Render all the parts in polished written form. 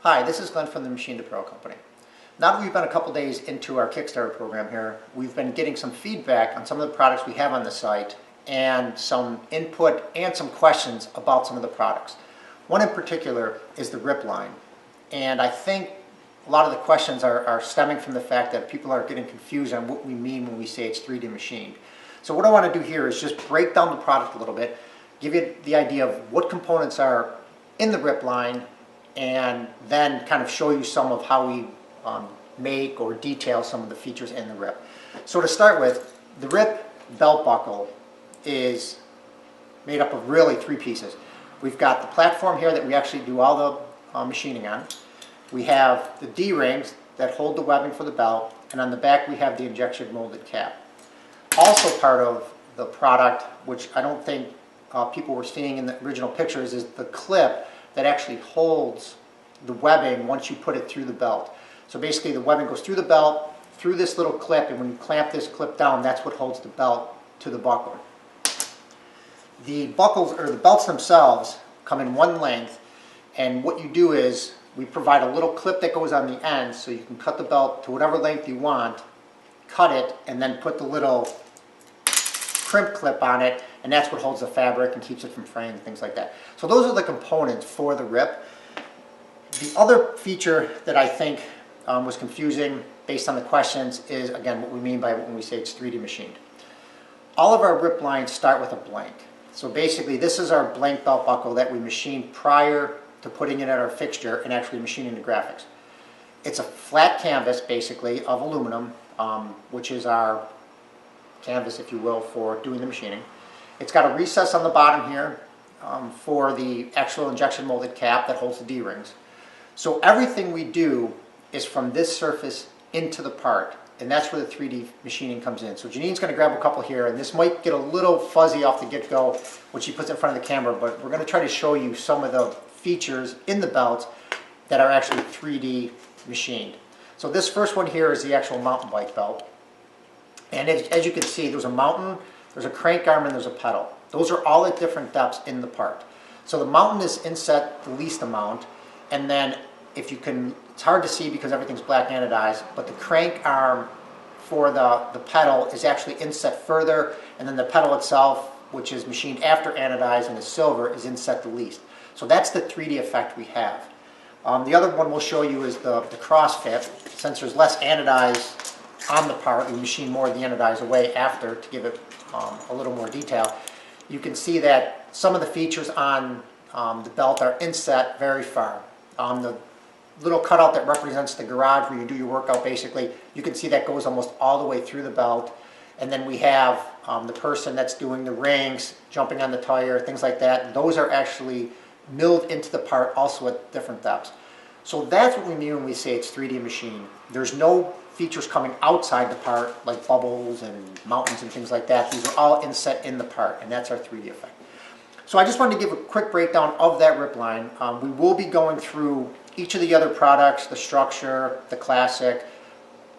Hi, this is Glenn from the Machined Apparel Company. Now that we've been a couple days into our Kickstarter program here, we've been getting some feedback on some of the products we have on the site and some input and some questions about some of the products. One in particular is the RIP line, and I think a lot of the questions are stemming from the fact that people are getting confused on what we mean when we say it's 3D machined. So what I want to do here is just break down the product a little bit, give you the idea of what components are in the RIP line, and then kind of show you some of how we make or detail some of the features in the RIP. So to start with, the RIP belt buckle is made up of really three pieces. We've got the platform here that we actually do all the machining on. We have the D-rings that hold the webbing for the belt, and on the back we have the injection molded cap. Also part of the product, which I don't think people were seeing in the original pictures, is the clip that actually holds the webbing once you put it through the belt. So basically the webbing goes through the belt, through this little clip, and when you clamp this clip down, that's what holds the belt to the buckle. The buckles, or the belts themselves, come in one length, and what you do is we provide a little clip that goes on the end so you can cut the belt to whatever length you want, cut it, and then put the little crimp clip on it, and that's what holds the fabric and keeps it from fraying and things like that. So those are the components for the RIP. The other feature that I think was confusing based on the questions is, again, what we mean by when we say it's 3D machined. All of our RIP lines start with a blank. So basically this is our blank belt buckle that we machined prior to putting it at our fixture and actually machining the graphics. It's a flat canvas basically of aluminum, which is our canvas, if you will, for doing the machining. It's got a recess on the bottom here for the actual injection molded cap that holds the D-rings. So everything we do is from this surface into the part, and that's where the 3D machining comes in. So Janine's going to grab a couple here, and this might get a little fuzzy off the get-go when she puts it in front of the camera, but we're going to try to show you some of the features in the belt that are actually 3D machined. So this first one here is the actual mountain bike belt. And as you can see, there's a mountain, there's a crank arm, and there's a pedal. Those are all at different depths in the part. So the mountain is inset the least amount, and then if you can, it's hard to see because everything's black anodized, but the crank arm for the pedal is actually inset further, and then the pedal itself, which is machined after anodized and is silver, is inset the least. So that's the 3D effect we have. The other one we'll show you is the crossfit. Since there's less anodized on the part, we machine more of the anodized away after to give it a little more detail. You can see that some of the features on the belt are inset very far. The little cutout that represents the garage where you do your workout, basically, you can see that goes almost all the way through the belt. And then we have the person that's doing the rings, jumping on the tire, things like that. Those are actually milled into the part also at different depths. So that's what we mean when we say it's 3D machined. There's no features coming outside the part like bubbles and mountains and things like that. These are all inset in the part, and that's our 3D effect. So I just wanted to give a quick breakdown of that RIP line. We will be going through each of the other products, the Structure, the Classic,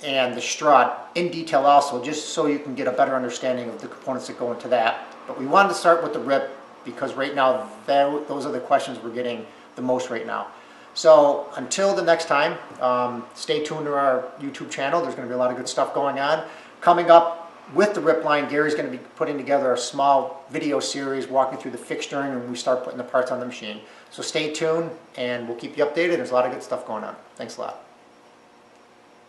and the Strut in detail also, just so you can get a better understanding of the components that go into that. But we wanted to start with the RIP because right now those are the questions we're getting the most right now. So until the next time, stay tuned to our YouTube channel. There's going to be a lot of good stuff going on. Coming up with the RIP line, Gary's going to be putting together a small video series walking through the fixturing when we start putting the parts on the machine. So stay tuned and we'll keep you updated. There's a lot of good stuff going on. Thanks a lot.